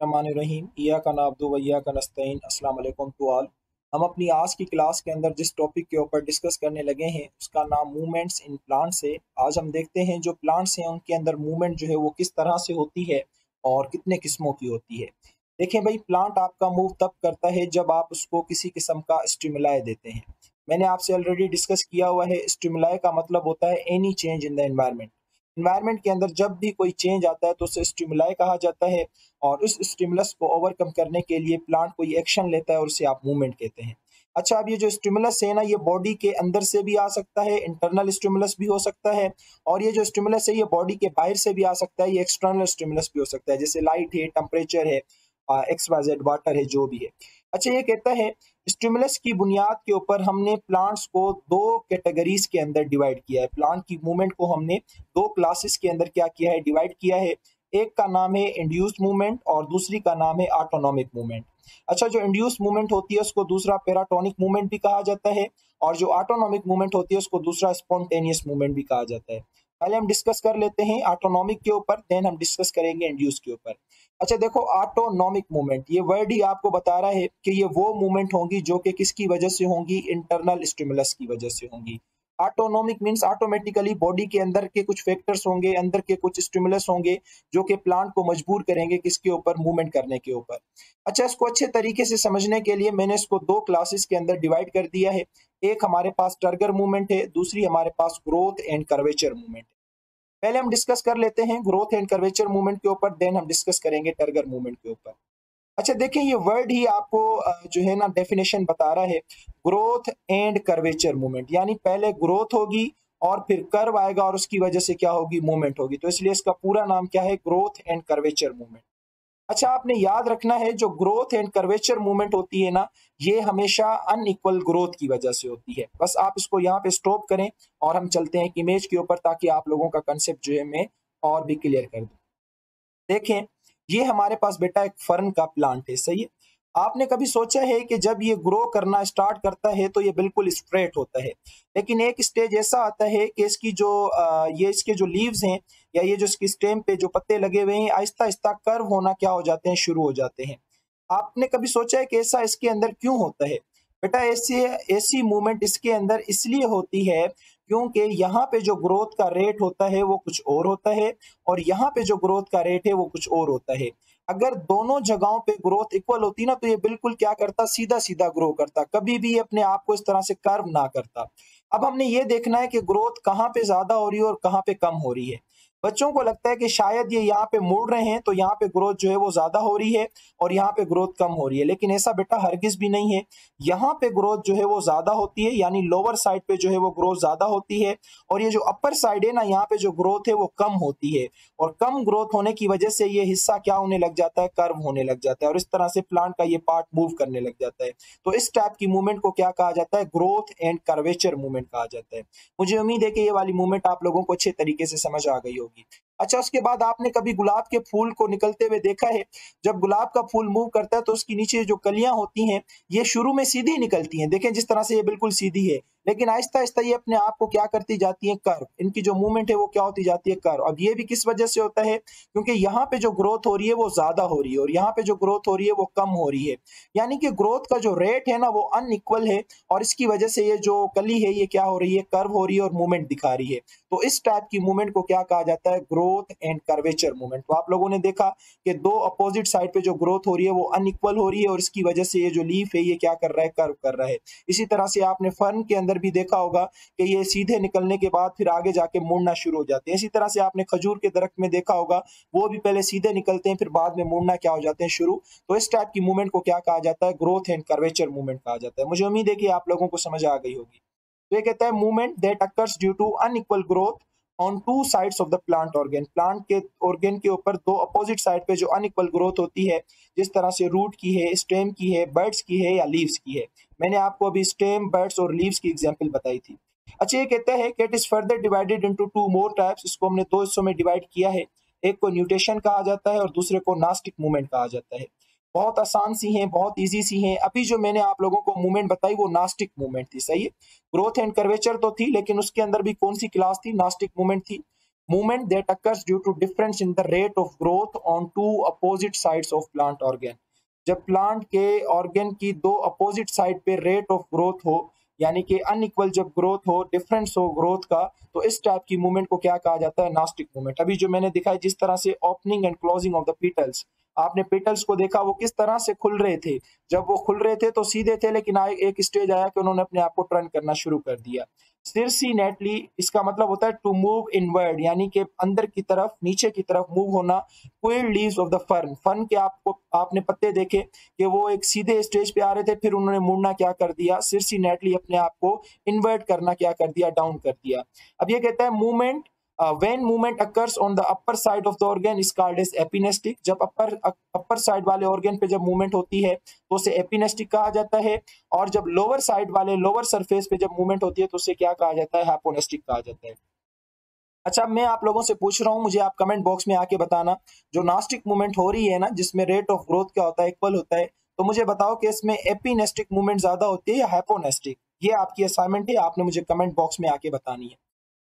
रहीम इया का नाब्दु व इय्याका नस्तईन। अस्सलाम वालेकुम टू ऑल। हम अपनी आज की क्लास के अंदर जिस टॉपिक के ऊपर डिस्कस करने लगे हैं उसका नाम मूवमेंट्स इन प्लांट्स है। आज हम देखते हैं जो प्लांट्स हैं उनके अंदर मूवमेंट जो है वो किस तरह से होती है और कितने किस्मों की होती है। देखें भाई, प्लांट आपका मूव तब करता है जब आप उसको किसी किस्म का स्टिमुलाई देते हैं। मैंने आपसे ऑलरेडी डिस्कस किया हुआ है, स्टिमुलाई का मतलब होता है any change in the environment. Environment के अंदर जब भी कोई चेंज आता है तो उसे स्टिमुलाई कहा जाता है, और उस स्टिमुलस को ओवरकम करने के लिए प्लांट कोई एक्शन लेता है और उसे आप मूवमेंट कहते हैं। अच्छा, अब ये जो स्टिमुलस है ना, ये बॉडी के अंदर से भी आ सकता है, इंटरनल स्टिमुलस भी हो सकता है, और ये जो स्टिमुलस है ये बॉडी के बाहर से भी आ सकता है, ये एक्सटर्नल स्टिमुलस भी हो सकता है, जैसे लाइट है, टेम्परेचर है, एक्स वाई जेड वाटर है, जो भी है। अच्छा, ये कहता है स्टिमुलस की बुनियाद के ऊपर हमने प्लांट्स को दो कैटेगरीज के अंदर डिवाइड किया है। प्लांट की मूवमेंट को हमने दो क्लासेस के अंदर क्या किया है, डिवाइड किया है। एक का नाम है इंड्यूस्ड मूवमेंट और दूसरी का नाम है ऑटोनॉमिक मूवमेंट। अच्छा, जो इंड्यूस्ड मूवमेंट होती है उसको दूसरा पैराटोनिक मूवमेंट भी कहा जाता है, और जो ऑटोनॉमिक मूवमेंट होती है उसको दूसरा स्पॉन्टेनियस मूवमेंट भी कहा जाता है। पहले हम डिस्कस कर लेते हैं ऑटोनॉमिक के ऊपर, देन हम डिस्कस करेंगे इंड्यूस के ऊपर। अच्छा देखो, ऑटोनॉमिक मूवमेंट, ये वर्ड ही आपको बता रहा है कि ये वो मूवमेंट होंगी जो कि किसकी वजह से होंगी, इंटरनल स्टिमुलस की वजह से होंगी। ऑटोनॉमिक मींस ऑटोमेटिकली बॉडी के अंदर के कुछ फैक्टर्स होंगे, अंदर के कुछ स्टिमुलस होंगे जो कि प्लांट को मजबूर करेंगे किसके ऊपर, मूवमेंट करने के ऊपर। अच्छा, इसको अच्छे तरीके से समझने के लिए मैंने इसको दो क्लासेस के अंदर डिवाइड कर दिया है। एक हमारे पास टर्गर मूवमेंट है, दूसरी हमारे पास ग्रोथ एंड कर्वेचर मूवमेंट है। पहले हम डिस्कस कर लेते हैं ग्रोथ एंड कर्वेचर मूवमेंट के ऊपर, देन हम डिस्कस करेंगे टर्गर मूवमेंट के ऊपर। अच्छा देखिए, ये वर्ड ही आपको जो है ना डेफिनेशन बता रहा है, ग्रोथ एंड कर्वेचर मूवमेंट, यानी पहले ग्रोथ होगी और फिर कर्व आएगा और उसकी वजह से क्या होगी, मूवमेंट होगी। तो इसलिए इसका पूरा नाम क्या है, ग्रोथ एंड कर्वेचर मूवमेंट। अच्छा, आपने याद रखना है जो ग्रोथ एंड कर्वेचर मूवमेंट होती है ना, ये हमेशा अनइक्वल ग्रोथ की वजह से होती है। बस आप इसको यहाँ पे स्टॉप करें और हम चलते हैं इमेज के ऊपर, ताकि आप लोगों का कंसेप्ट जो है मैं और भी क्लियर कर दूं। देखें, ये हमारे पास बेटा एक फर्न का प्लांट है, सही है। आपने कभी सोचा है कि जब ये ग्रो करना स्टार्ट करता है तो ये बिल्कुल स्ट्रेट होता है, लेकिन एक स्टेज ऐसा आता है कि इसकी जो ये इसके जो लीव्स हैं, या ये जो इसकी स्टेम पे जो पत्ते लगे हुए हैं, आहिस्ता आहिस्ता कर्व होना क्या हो जाते हैं, शुरू हो जाते हैं। आपने कभी सोचा है कि ऐसा इसके अंदर क्यों होता है? बेटा, ऐसी ऐसी मूवमेंट इसके अंदर इसलिए होती है क्योंकि यहाँ पे जो ग्रोथ का रेट होता है वो कुछ और होता है, और यहाँ पे जो ग्रोथ का रेट है वो कुछ और होता है। अगर दोनों जगहों पे ग्रोथ इक्वल होती ना, तो ये बिल्कुल क्या करता, सीधा सीधा ग्रो करता, कभी भी अपने आप को इस तरह से कर्व ना करता। अब हमने ये देखना है कि ग्रोथ कहाँ पे ज्यादा हो रही है और कहाँ पे कम हो रही है। बच्चों को लगता है कि शायद ये यहाँ पे मुड़ रहे हैं तो यहाँ पे ग्रोथ जो है वो ज्यादा हो रही है और यहाँ पे ग्रोथ कम हो रही है, लेकिन ऐसा बेटा हरगिज भी नहीं है। यहाँ पे ग्रोथ जो है वो ज्यादा होती है, यानी लोअर साइड पे जो है वो ग्रोथ ज्यादा होती है, और ये जो अपर साइड है ना, यहाँ पे जो ग्रोथ है वो कम होती है। और कम ग्रोथ होने की वजह से ये हिस्सा क्या होने लग जाता है, कर्व होने लग जाता है, और इस तरह से प्लांट का ये पार्ट मूव करने लग जाता है। तो इस टाइप की मूवमेंट को क्या कहा जाता है, ग्रोथ एंड कर्वेचर मूवमेंट कहा जाता है। मुझे उम्मीद है कि ये वाली मूवमेंट आप लोगों को अच्छे तरीके से समझ आ गई होगी। अच्छा, उसके बाद आपने कभी गुलाब के फूल को निकलते हुए देखा है? जब गुलाब का फूल मूव करता है तो उसकी नीचे जो कलियां होती हैं, ये शुरू में सीधी निकलती हैं, देखें जिस तरह से ये बिल्कुल सीधी है, लेकिन आहिस्ता आहिस्ता ये अपने आप को क्या करती जाती है, कर्व। इनकी जो मूवमेंट है वो क्या होती जाती है, कर्व। अब ये भी किस वजह से होता है, क्योंकि यहाँ पे जो ग्रोथ हो रही है वो ज्यादा हो रही है और यहाँ पे जो ग्रोथ हो रही है वो कम हो रही है, यानी कि ग्रोथ का जो रेट है ना वो अनइक्वल है, और इसकी वजह से ये जो कली है ये क्या हो रही है, कर्व हो रही है और मूवमेंट दिखा रही है। तो इस टाइप की मूवमेंट को क्या कहा जाता है, ग्रोथ एंड कर्वेचर मूवमेंट। तो आप लोगों ने देखा कि दो अपोजिट साइड पे जो ग्रोथ हो रही है वो अनइक्वल हो रही है, और इसकी वजह से ये जो लीफ है ये क्या कर रहा है, कर्व कर रहा है। इसी तरह से आपने फर्न के अंदर भी देखा होगा कि ये सीधे निकलने के बाद फिर आगे जाके मुड़ना शुरू हो जाते हैं। इसी तरह से आपने खजूर के दरख्त में देखा होगा, वो भी पहले सीधे निकलते हैं फिर बाद में मुड़ना क्या हो जाते हैं, शुरू। तो इस टाइप की मूवमेंट को क्या कहा जाता है, ग्रोथ एंड कर्वेचर मूवमेंट कहा जाता है। मुझे उम्मीद है कि आप लोगों को समझ आ गई होगी। तो ये कहता है movement that occurs due to unequal growth on two sides of the plant organ. Plant के ऑर्गेन के ऊपर दो अपोजिट साइड पे जो अनइक्वल ग्रोथ होती है, जिस तरह से रूट की है, स्टेम की है, बर्ड्स की है या लीव्स की है। मैंने आपको अभी स्टेम, बर्ड्स और लीव्स की एग्जांपल बताई थी। अच्छा, ये कहता है कि it is further divided into two more types. इसको हमने दो हिस्सों में डिवाइड किया है। एक को न्यूटेशन कहा जाता है और दूसरे को नास्टिक मूवमेंट कहा जाता है। बहुत आसान सी हैं, बहुत इजी सी हैं। अभी जो मैंने आप लोगों को मूवमेंट बताई वो नास्टिक मूवमेंट थी, सही है। ग्रोथ एंड कर्वेचर तो थी, लेकिन उसके अंदर भी कौन सी क्लास थी, नास्टिक मूवमेंट थी। Movement that occurs due to difference in the rate of growth on two opposite sides of plant organ. जब प्लांट के ऑर्गन की दो अपोजिट साइड पे रेट ऑफ ग्रोथ हो, यानी कि अनइक्वल जब ग्रोथ हो, डिफरेंस हो ग्रोथ का, तो इस टाइप की मूवमेंट को क्या कहा जाता है? Nastic movement. अभी जो मैंने दिखाई जिस तरह से opening and closing of the petals, आपने पेटल्स को देखा वो किस तरह से खुल रहे थे। जब वो खुल रहे थे तो सीधे थे, लेकिन एक स्टेज आया कि उन्होंने अपने आप को टर्न करना शुरू कर दिया। सिरसिनेटली इसका मतलब होता है टू मूव इनवर्ड, यानी कि अंदर की तरफ, नीचे की तरफ मूव होना। Quilled leaves of the fern, fern के आपने पत्ते देखे कि वो एक सीधे स्टेज पे आ रहे थे, फिर उन्होंने मुड़ना क्या कर दिया? सिरसिनेटली अपने आप को इन्वर्ट करना क्या कर दिया? डाउन कर दिया। अब ये कहता है movement when movement occurs on the upper side of the organ is called as epinestic। जब अपर साइड वाले ऑर्गन पे जब मूवमेंट होती है तो उसे एपिनेस्टिक कहा जाता है, और जब लोअर साइड वाले लोअर सरफेस पे जब मूवमेंट होती है तो उसे क्या कहा जाता है? हाइपोनेस्टिक कहा जाता है। अच्छा, मैं आप लोगों से पूछ रहा हूँ, मुझे आप कमेंट बॉक्स में आके बताना, जो नास्टिक मूवमेंट हो रही है ना, जिसमें रेट ऑफ ग्रोथ क्या होता है? इक्वल होता है, तो मुझे बताओ कि इसमें एपिनेस्टिक मूवमेंट ज्यादा होती है या हाइपोनेस्टिक? ये आपकी असाइनमेंट है, आपने मुझे कमेंट बॉक्स में आके बतानी है।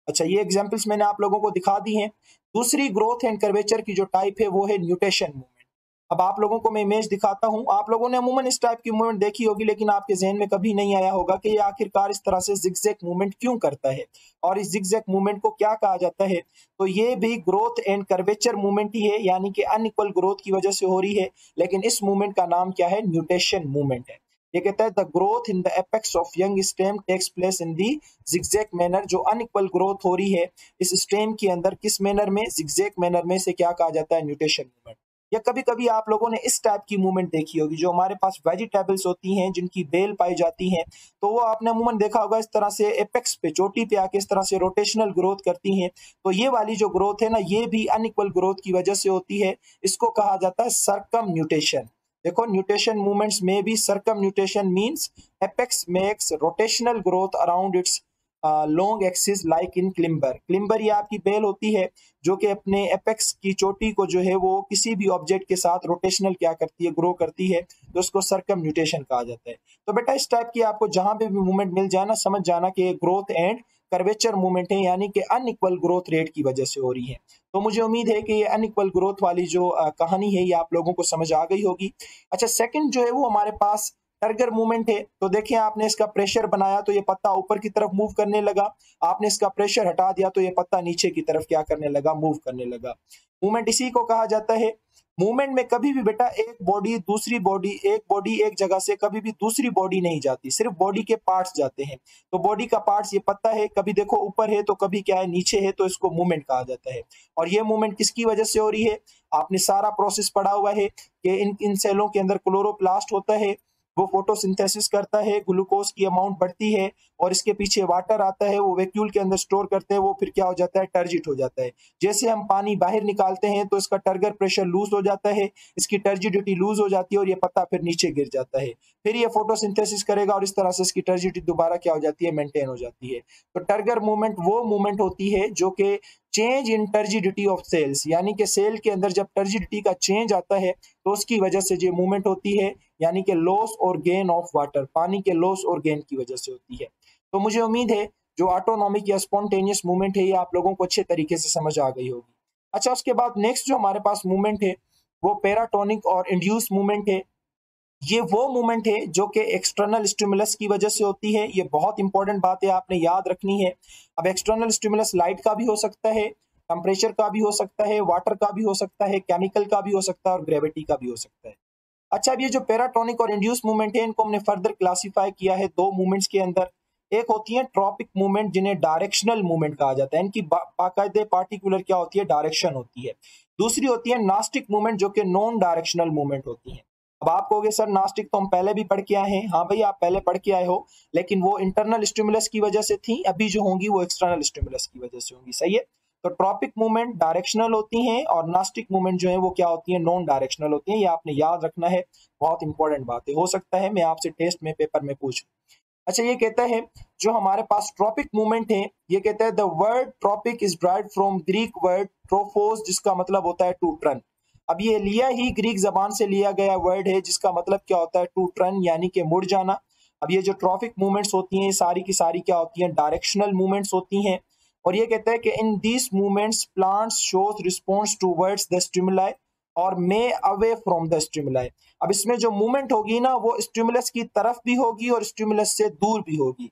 अच्छा, ये एग्जांपल्स मैंने आप लोगों को दिखा दी हैं। दूसरी ग्रोथ एंड कर्वेचर की जो टाइप है वो है न्यूटेशन मूवमेंट। अब आप लोगों को मैं इमेज दिखाता हूं। आप लोगों ने अमूमन इस टाइप की मूवमेंट देखी होगी, लेकिन आपके जहन में कभी नहीं आया होगा कि ये आखिरकार इस तरह से जिगजैग मूवमेंट क्यों करता है और इस जिगजैग मूवमेंट को क्या कहा जाता है। तो ये भी ग्रोथ एंड कर्वेचर मूवमेंट ही है, यानी कि अनइक्वल ग्रोथ की वजह से हो रही है, लेकिन इस मूवमेंट का नाम क्या है? न्यूटेशन मूवमेंट है। ये कहता है the growth in the apex of young stem takes place in the zigzag manner. जो अनइक्वल ग्रोथ हो रही है इस स्टेम के अंदर, किस मैनर में? जिगजैग मैनर में, से क्या कहा जाता है? Nutation movement. या कभी कभी आप लोगों ने इस टाइप की मूवमेंट देखी होगी, जो हमारे पास वेजिटेबल्स होती हैं जिनकी बेल पाई जाती हैं, तो वो आपने अमूमन देखा होगा इस तरह से एपेक्स पे, चोटी पे आके इस तरह से रोटेशनल ग्रोथ करती हैं। तो ये वाली जो ग्रोथ है ना, ये भी अनइक्वल ग्रोथ की वजह से होती है। इसको कहा जाता है सर्कम न्यूटेशन। देखो, न्यूटेशन मूवमेंट्स में भी circumnutation means apex makes rotational growth around its long axis like in climber. Climber ये आपकी बेल होती है जो कि अपने एपेक्स की चोटी को जो है वो किसी भी ऑब्जेक्ट के साथ रोटेशनल क्या करती है? ग्रो करती है, तो उसको सर्कम म्यूटेशन कहा जाता है। तो बेटा इस टाइप की आपको जहां पे भी मूवमेंट मिल जाए ना, समझ जाना कि ग्रोथ एंड कर्वेचर मूवमेंट है, यानी कि अनइक्वल ग्रोथ रेट की वजह से हो रही है। तो मुझे उम्मीद है कि ये अनइक्वल ग्रोथ वाली जो कहानी है ये आप लोगों को समझ आ गई होगी। अच्छा, सेकंड जो है वो हमारे पास टर्गर मूवमेंट है। तो देखिए, आपने इसका प्रेशर बनाया तो ये पत्ता ऊपर की तरफ मूव करने लगा, आपने इसका प्रेशर हटा दिया तो ये पत्ता नीचे की तरफ क्या करने लगा? मूव करने लगा। मूवमेंट इसी को कहा जाता है। मूवमेंट में कभी भी बेटा एक बॉडी दूसरी बॉडी, एक बॉडी एक जगह से कभी भी दूसरी बॉडी नहीं जाती, सिर्फ बॉडी के पार्ट्स जाते हैं। तो बॉडी का पार्ट्स ये पत्ता है, कभी देखो ऊपर है तो कभी क्या है? नीचे है, तो इसको मूवमेंट कहा जाता है। और ये मूवमेंट किसकी वजह से हो रही है? आपने सारा प्रोसेस पढ़ा हुआ है कि इन सेलों के अंदर क्लोरोप्लास्ट होता है, वो फोटोसिंथेसिस करता है, ग्लूकोज की अमाउंट बढ़ती है और इसके पीछे वाटर आता है, वो वैक्यूल के अंदर स्टोर करते हैं, वो फिर क्या हो जाता है? टर्जिट हो जाता है। जैसे हम पानी बाहर निकालते हैं तो इसका टर्गर प्रेशर लूज हो जाता है, इसकी टर्जिडिटी लूज हो जाती है और ये पत्ता फिर नीचे गिर जाता है। फिर ये फोटोसिंथेसिस करेगा और इस तरह से इसकी टर्जिडिटी दोबारा क्या हो जाती है? मेंटेन हो जाती है। तो टर्गर मूवमेंट वो मूवमेंट होती है जो कि change in turgidity of cells, यानी कि सेल के अंदर जब टर्जिडिटी का चेंज आता है तो उसकी वजह से जो मूवमेंट होती है, यानी कि लॉस और गेन ऑफ वाटर, पानी के लॉस और गेन की वजह से होती है। तो मुझे उम्मीद है जो ऑटोनॉमिक या स्पॉन्टेनियस मूवमेंट है ये आप लोगों को अच्छे तरीके से समझ आ गई होगी। अच्छा, उसके बाद नेक्स्ट जो हमारे पास मूवमेंट है वो पैराटोनिक और इंड्यूस मूवमेंट है। ये वो मूवमेंट है जो कि एक्सटर्नल स्टिमुलस की वजह से होती है। ये बहुत इंपॉर्टेंट बात है, आपने याद रखनी है। अब एक्सटर्नल स्टिमुलस लाइट का भी हो सकता है, टेम्परेचर का भी हो सकता है, वाटर का भी हो सकता है, केमिकल का भी हो सकता है और ग्रेविटी का भी हो सकता है। अच्छा, अब ये जो पैराटोनिक और इंड्यूस मूवमेंट है इनको हमने फर्दर क्लासिफाई किया है दो मूवमेंट्स के अंदर। एक होती है ट्रॉपिक मूवमेंट जिन्हें डायरेक्शनल मूवमेंट कहा जाता है, इनकी बाकायदे पार्टिकुलर क्या होती है? डायरेक्शन होती है। दूसरी होती है नास्टिक मूवमेंट जो कि नॉन डायरेक्शनल मूवमेंट होती है। अब आप कहोगे सर नास्टिक तो हम पहले भी पढ़ के आए हैं। हाँ भाई, आप पहले पढ़ के आए हो, लेकिन वो इंटरनल स्टिमुलस की वजह से थी, अभी जो होंगी वो एक्सटर्नल स्टिमुलस की वजह से होंगी। सही है। तो ट्रॉपिक मूवमेंट डायरेक्शनल होती हैं और नास्टिक मूवमेंट जो है वो क्या होती है? नॉन डायरेक्शनल होती हैं। ये आपने याद रखना है, बहुत इंपॉर्टेंट बात है। हो सकता है मैं आपसे टेस्ट में, पेपर में पूछूं। अच्छा, ये कहता है जो हमारे पास ट्रॉपिक मूवमेंट है, ये कहता है the word tropic is derived from Greek word trophos, जिसका मतलब होता है टू टर्न। अब ये लिया ही ग्रीक जबान से लिया गया वर्ड है जिसका मतलब क्या होता है? टू टर्न, यानी कि मुड़ जाना। अब ये जो ट्रॉपिक मूवमेंट्स होती हैं सारी की सारी क्या होती हैं? डायरेक्शनल मूवमेंट्स होती हैं। और ये कहता है कि in these movements plants shows response towards the stimuli और मे अवे फ्रॉम द स्टिमुलाई। अब इसमें जो मूवमेंट होगी ना वो स्टिमुलस की तरफ भी होगी और स्टिमुलस से दूर भी होगी।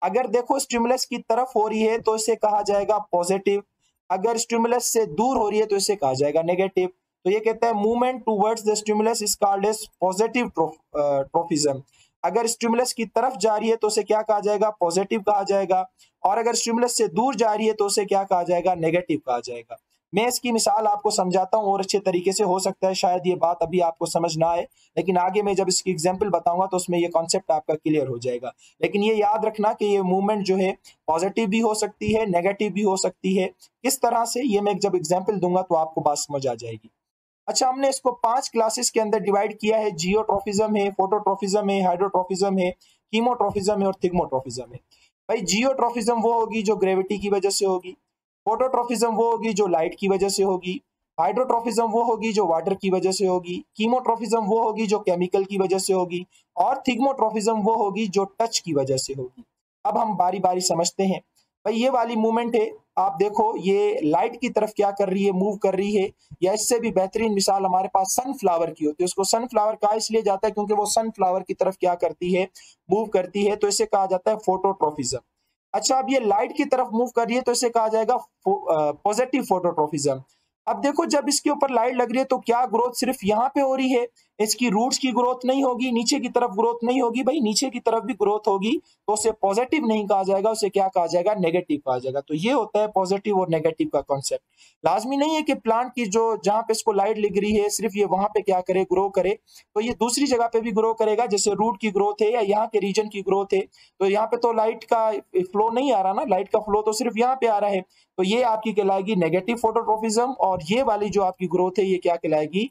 अगर देखो स्टिमुलस की तरफ हो रही है तो इसे कहा जाएगा पॉजिटिव, अगर स्टिमुलस से दूर हो रही है तो इसे कहा जाएगा नेगेटिव। तो ये कहता है movement towards the stimulus is called as positive trophism. अगर स्टिमुलस की तरफ जा रही है तो उसे क्या कहा जाएगा, पॉजिटिव कहा जाएगा, और अगर स्टिमुलस से दूर जा रही है तो उसे क्या कहा जाएगा, नेगेटिव कहा जाएगा। मैं इसकी मिसाल आपको समझाता हूँ और अच्छे तरीके से, हो सकता है शायद ये बात अभी आपको समझ ना आए, लेकिन आगे मैं जब इसकी एग्जांपल बताऊंगा तो उसमें ये कॉन्सेप्ट आपका क्लियर हो जाएगा। लेकिन ये याद रखना कि ये मूवमेंट जो है पॉजिटिव भी हो सकती है, नेगेटिव भी हो सकती है। किस तरह से, ये मैं जब एग्जाम्पल दूंगा तो आपको बात समझ आ जाएगी। अच्छा, हमने इसको 5 क्लासेस के अंदर डिवाइड किया है। जियोट्रोफिज्म है, फोटोट्रोफिज्म है, हाइड्रोट्रोफिज्म है, कीमोट्रोफिज्म है और थिग्मोट्रोफिज्म है। भाई जियोट्रोफिज्म वो होगी जो ग्रेविटी की वजह से होगी, फोटोट्रोफिज्म वो होगी जो लाइट की वजह से होगी, हाइड्रोट्रोफिज्म वो होगी जो वाटर की वजह से होगी, कीमोट्रोफिज्म वो होगी जो केमिकल की वजह से होगी, और थिग्मोट्रोफिज्म वो होगी जो टच की वजह से होगी। अब हम बारी बारी समझते हैं। भाई ये वाली मूवमेंट है, आप देखो ये लाइट की तरफ क्या कर रही है, मूव कर रही है। या इससे भी बेहतरीन मिसाल हमारे पास सनफ्लावर की होती है। उसको सनफ्लावर कहा इसलिए जाता है क्योंकि वो सनफ्लावर की तरफ क्या करती है, मूव करती है, तो इसे कहा जाता है फोटोट्रोफिज्म। अच्छा, अब ये लाइट की तरफ मूव कर रही है तो इसे कहा जाएगा पॉजिटिव फोटोट्रोफिज्म। अब देखो जब इसके ऊपर लाइट लग रही है तो क्या ग्रोथ सिर्फ यहाँ पे हो रही है, इसकी रूट्स की ग्रोथ नहीं होगी, नीचे की तरफ ग्रोथ नहीं होगी। भाई नीचे की तरफ भी ग्रोथ होगी तो उसे पॉजिटिव नहीं कहा जाएगा, उसे क्या कहा जाएगा, नेगेटिव कहा जाएगा। तो ये होता है पॉजिटिव और नेगेटिव का कॉन्सेप्ट। लाजमी नहीं है कि प्लांट की जो जहां पे इसको लाइट लग रही है सिर्फ ये वहां पे क्या करे, ग्रो करे। तो ये दूसरी जगह पे भी ग्रो करेगा, जैसे रूट की ग्रोथ है या यहाँ के रीजन की ग्रोथ है। तो यहाँ पे तो लाइट का फ्लो नहीं आ रहा ना, लाइट का फ्लो तो सिर्फ यहाँ पे आ रहा है। तो ये आपकी कहलाएगी नेगेटिव फोटोट्रोफिज्म, और ये वाली जो आपकी ग्रोथ है ये क्या कहलाएगी,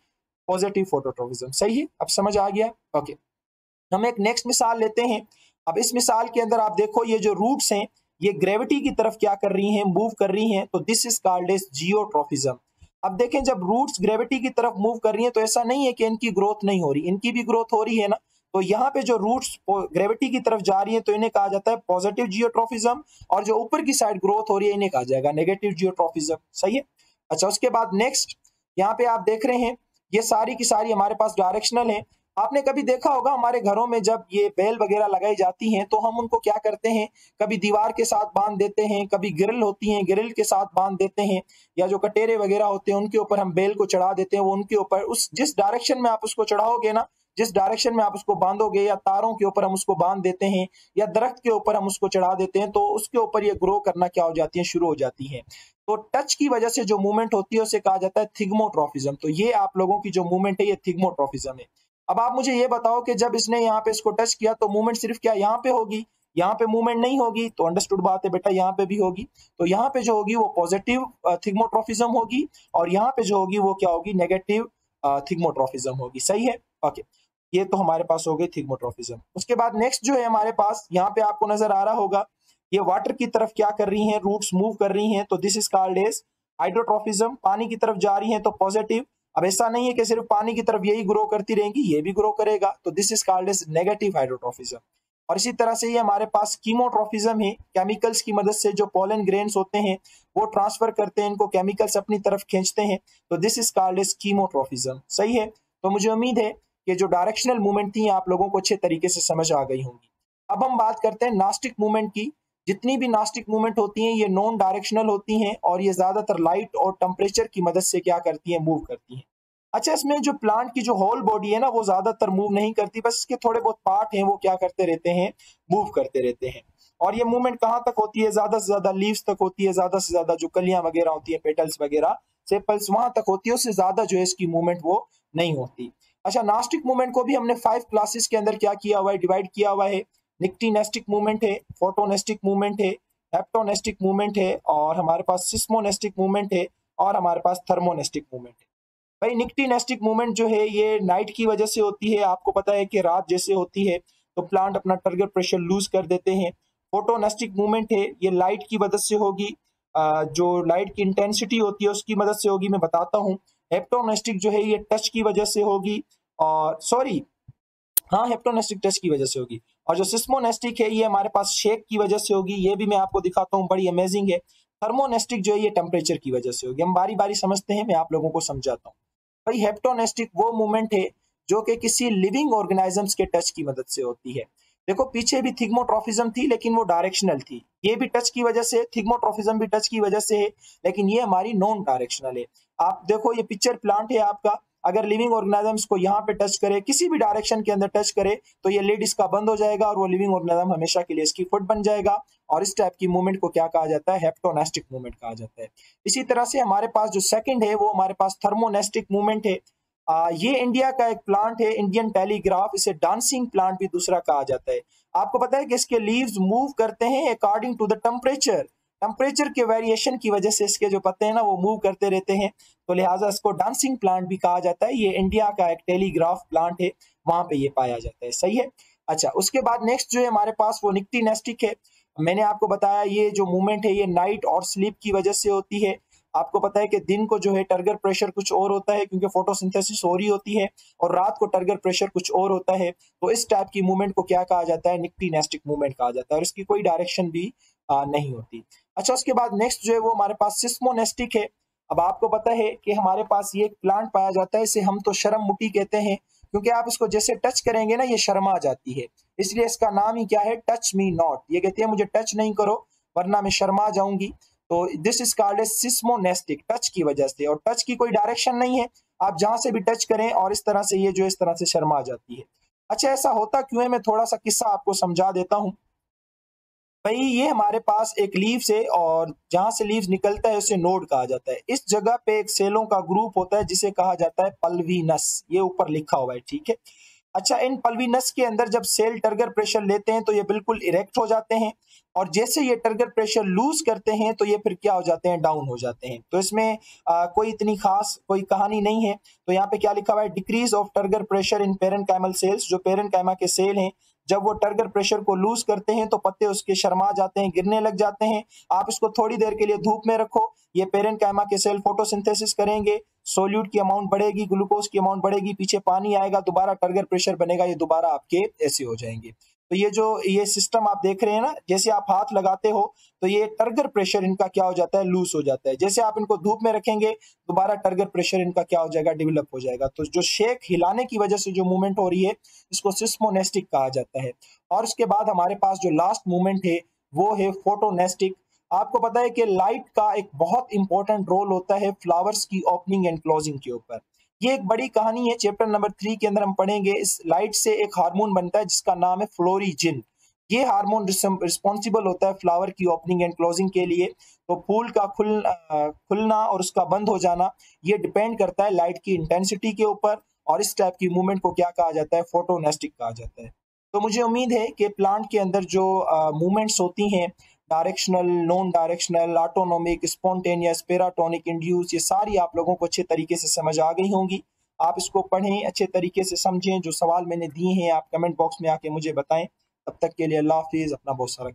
पॉजिटिव फोटोट्रोफिज्म। सही है, अब समझ आ गया। ओके, हम एक नेक्स्ट मिसाल लेते हैं। अब इस मिसाल के अंदर आप देखो ये जो रूट्स हैं ये ग्रेविटी की तरफ क्या कर रही हैं, मूव कर रही हैं। तो दिस इज कॉल्ड एज जियोट्रोफिज्म। अब देखें जब रूट्स ग्रेविटी की तरफ मूव कर रही हैं तो ऐसा नहीं है कि इनकी ग्रोथ नहीं हो रही, इनकी भी ग्रोथ हो रही है ना। तो यहाँ पे जो रूट्स ग्रेविटी की तरफ जा रही है तो इन्हें कहा जाता है पॉजिटिव जियोट्रोफिज्म, और जो ऊपर की साइड ग्रोथ हो रही है इन्हें कहा जाएगा नेगेटिव जियोट्रोफिज्म। सही है। अच्छा, उसके बाद नेक्स्ट यहाँ पे आप देख रहे हैं ये सारी की सारी हमारे पास डायरेक्शनल है। आपने कभी देखा होगा हमारे घरों में जब ये बेल वगैरह लगाई जाती हैं तो हम उनको क्या करते हैं, कभी दीवार के साथ बांध देते हैं, कभी ग्रिल होती हैं ग्रिल के साथ बांध देते हैं, या जो कटेरे वगैरह होते हैं उनके ऊपर हम बेल को चढ़ा देते हैं। वो उनके ऊपर उस जिस डायरेक्शन में आप उसको चढ़ाओगे ना, जिस डायरेक्शन में आप उसको बांधोगे, या तारों के ऊपर हम उसको बांध देते हैं, या दरख्त के ऊपर हम उसको चढ़ा देते हैं, तो उसके ऊपर ये ग्रो करना क्या हो जाती है, शुरू हो जाती है। तो टच की वजह से जो मूवमेंट होती है उसे कहा जाता है थिग्मोट्रोफिज्म। तो ये आप लोगों की जो मूवमेंट है ये थिग्मोट्रोफिज्म है। अब आप मुझे ये बताओ कि जब इसने यहाँ पे इसको टच किया तो मूवमेंट सिर्फ क्या यहाँ पे होगी, यहाँ पे मूवमेंट नहीं होगी। तो अंडरस्टूड बात है बेटा, यहाँ पे भी होगी। तो यहाँ पे जो होगी वो पॉजिटिव थिग्मोट्रोफिज्म होगी, और यहाँ पे जो होगी वो क्या होगी, नेगेटिव थिग्मोट्रोफिज्म होगी। सही है। ओके, ये तो हमारे पास हो गई थिग्मोट्रोफिज्म। उसके बाद नेक्स्ट जो है हमारे पास, यहाँ पे आपको नजर आ रहा होगा ये वाटर की तरफ क्या कर रही हैं, रूट्स मूव कर रही हैं। तो दिस इज कॉल्ड एज हाइड्रोट्रोफिज्म। पानी की तरफ जा रही हैं तो पॉजिटिव। अब ऐसा नहीं है कि सिर्फ पानी की तरफ यही ग्रो करती रहेंगी, ये भी ग्रो करेगा। तो this is called as negative hydrotrophism. और इसी तरह से ये हमारे पास कीमोट्रोफिज्म है। केमिकल्स की मदद से जो पोलन ग्रेन्स होते हैं वो ट्रांसफर करते हैं, इनको केमिकल्स अपनी तरफ खींचते हैं। तो this is called as chemotropism. सही है। तो मुझे उम्मीद है कि जो डायरेक्शनल मूवमेंट थी आप लोगों को अच्छे तरीके से समझ आ गई होंगी। अब हम बात करते हैं नास्टिक मूवमेंट की। जितनी भी नास्टिक मूवमेंट होती हैं ये नॉन डायरेक्शनल होती हैं, और ये ज्यादातर लाइट और टेम्परेचर की मदद से क्या करती हैं, मूव करती हैं। अच्छा, इसमें जो प्लांट की जो होल बॉडी है ना वो ज्यादातर मूव नहीं करती, बस इसके थोड़े बहुत पार्ट हैं वो क्या करते रहते हैं, मूव करते रहते हैं। और ये मूवमेंट कहाँ तक होती है, ज्यादा से ज्यादा लीव्स तक होती है, ज्यादा से ज्यादा जो कलियां वगैरह होती है, पेटल्स वगैरह, सेपल्स, वहां तक होती है, उससे ज्यादा जो है इसकी मूवमेंट वो नहीं होती। अच्छा, नास्टिक मूवमेंट को भी हमने 5 क्लासेस के अंदर क्या किया हुआ है, डिवाइड किया हुआ है। निक्टीनेस्टिक मूवमेंट है, फोटोनेस्टिक मूवमेंट है, हेप्टोनेस्टिक मूवमेंट है, और हमारे पास सिस्मोनेस्टिक मूवमेंट है, और हमारे पास थर्मोनेस्टिक मूवमेंट है। भाई निक्टीनेस्टिक मूवमेंट जो है ये नाइट की वजह से होती है। आपको पता है कि रात जैसे होती है तो प्लांट अपना टारगेट प्रेशर लूज कर देते हैं। फोटोनेस्टिक मूवमेंट है, ये लाइट की मदद से होगी, जो लाइट की इंटेंसिटी होती है उसकी मदद से होगी, मैं बताता हूँ। हेप्टोनेस्टिक जो है ये टच की वजह से होगी, और सॉरी, हाँ, हेप्टोनेस्टिक टच की वजह से होगी। और जो सिस्मोनेस्टिक है ये हमारे पास शेक की वजह से होगी, ये भी मैं आपको दिखाता हूँ, बड़ी अमेजिंग है। थर्मोनेस्टिक जो है ये टेम्परेचर की वजह से होगी। हम बारी बारी समझते हैं, मैं आप लोगों को समझाता हूँ। भाई हेप्टोनेस्टिक वो मूवमेंट है जो कि किसी लिविंग ऑर्गेनाइजम्स के टच की मदद से होती है। देखो पीछे भी थिग्मोट्रॉफिज्म थी लेकिन वो डायरेक्शनल थी, ये भी टच की वजह से, थिग्मोट्रॉफिज्म भी टच की वजह से है, लेकिन ये हमारी नॉन डायरेक्शनल है। आप देखो ये पिक्चर प्लांट है आपका, अगर लिविंग ऑर्गेनिज्म्स को यहाँ पे टच करे, किसी भी डायरेक्शन के अंदर टच करे, तो ये लिड इसका बंद हो जाएगा और वो लिविंग ऑर्गेनिज्म हमेशा के लिए इसकी फुट बन जाएगा। और इस टाइप की मूवमेंट को क्या कहा जाता है? हेप्टोनेस्टिक मूवमेंट कहा जाता है। इसी तरह से हमारे पास जो सेकंड है वो हमारे पास थर्मोनेस्टिक मूवमेंट है। ये इंडिया का एक प्लांट है, इंडियन टेलीग्राफ, इसे डांसिंग प्लांट भी दूसरा कहा जाता है। आपको पता है कि इसके लीव्स मूव करते हैं according to the temperature, temperature के वेरिएशन की वजह से इसके जो पत्ते हैं ना वो मूव करते रहते हैं, तो लिहाजा इसको डांसिंग प्लांट भी कहा जाता है। ये इंडिया का एक टेलीग्राफ प्लांट है, वहां पे ये पाया जाता है। सही है। अच्छा, उसके बाद नेक्स्ट जो है हमारे पास वो निक्टीनेस्टिक है। मैंने आपको बताया ये जो मूवमेंट है ये नाइट और स्लीप की वजह से होती है। आपको पता है कि दिन को जो है टर्गर प्रेशर कुछ और होता है क्योंकि फोटोसिंथेसिस हो रही होती है, और रात को टर्गर प्रेशर कुछ और होता है। तो इस टाइप की मूवमेंट को क्या कहा जाता है? निक्टीनेस्टिक मूवमेंट कहा जाता है, और इसकी कोई डायरेक्शन भी नहीं होती। अच्छा, उसके बाद नेक्स्ट जो है वो हमारे पास सिस्मोनेस्टिक है। अब आपको पता है कि हमारे पास ये एक प्लांट पाया जाता है, इसे हम तो शर्म मुटी कहते हैं, क्योंकि आप इसको जैसे टच करेंगे ना ये शर्मा जाती है, इसलिए इसका नाम ही क्या है? Touch me not. ये कहती है मुझे टच नहीं करो वरना मैं शर्मा जाऊंगी। तो this is called a seismonastic, touch की वजह से, और टच की कोई डायरेक्शन नहीं है, आप जहां से भी टच करें और इस तरह से ये जो इस तरह से शर्मा जाती है। अच्छा, ऐसा होता क्यों है? मैं थोड़ा सा किस्सा आपको समझा देता हूँ। भाई ये हमारे पास एक लीव्स है और जहां से लीव्स निकलता है उसे नोड कहा जाता है। इस जगह पे एक सेलों का ग्रुप होता है जिसे कहा जाता है पल्वीनस, ये ऊपर लिखा हुआ है, ठीक है। अच्छा, इन पल्वीनस के अंदर जब सेल टर्गर प्रेशर लेते हैं तो ये बिल्कुल इरेक्ट हो जाते हैं, और जैसे ये टर्गर प्रेशर लूज करते हैं तो ये फिर क्या हो जाते हैं? डाउन हो जाते हैं। तो इसमें कोई इतनी खास कोई कहानी नहीं है। तो यहाँ पे क्या लिखा हुआ है? Decrease of turgor pressure in parenchymal cells, जो पेरेन्काइमा के सेल हैं जब वो टर्गर प्रेशर को लूज करते हैं तो पत्ते उसके शर्मा जाते हैं, गिरने लग जाते हैं। आप इसको थोड़ी देर के लिए धूप में रखो, ये पेरेन्काइमा के सेल फोटोसिंथेसिस करेंगे, सोल्यूट की अमाउंट बढ़ेगी, ग्लूकोज की अमाउंट बढ़ेगी, पीछे पानी आएगा, दोबारा टर्गर प्रेशर बनेगा, ये दोबारा आपके ऐसे हो जाएंगे। तो ये जो ये सिस्टम आप देख रहे हैं ना, जैसे आप हाथ लगाते हो तो ये टर्गर प्रेशर इनका क्या हो जाता है? लूज हो जाता है। जैसे आप इनको धूप में रखेंगे दोबारा टर्गर प्रेशर इनका क्या हो जाएगा? डेवलप हो जाएगा। तो जो शेक हिलाने की वजह से जो मूवमेंट हो रही है इसको सिस्मोनेस्टिक कहा जाता है। और उसके बाद हमारे पास जो लास्ट मूवमेंट है वो है फोटोनेस्टिक। आपको पता है कि लाइट का एक बहुत इंपॉर्टेंट रोल होता है फ्लावर्स की ओपनिंग एंड क्लोजिंग के ऊपर। ये एक बड़ी कहानी है, चैप्टर नंबर 3 के अंदर हम पढ़ेंगे। इस लाइट से एक हार्मोन बनता है जिसका नाम है फ्लोरिजिन। ये हार्मोन रिस्पॉन्सिबल होता है फ्लावर की ओपनिंग एंड क्लोजिंग के लिए। तो फूल का खुलना और उसका बंद हो जाना ये डिपेंड करता है लाइट की इंटेंसिटी के ऊपर, और इस टाइप की मूवमेंट को क्या कहा जाता है? फोटोनेस्टिक कहा जाता है। तो मुझे उम्मीद है कि प्लांट के अंदर जो मूवमेंट्स होती हैं, directional, non directional, autonomic, spontaneous, paratonic, induce, ये सारी आप लोगों को अच्छे तरीके से समझ आ गई होंगी। आप इसको पढ़ें, अच्छे तरीके से समझें। जो सवाल मैंने दिए हैं आप कमेंट बॉक्स में आके मुझे बताएं। तब तक के लिए अल्लाह हाफिज़, अपना बहुत सारा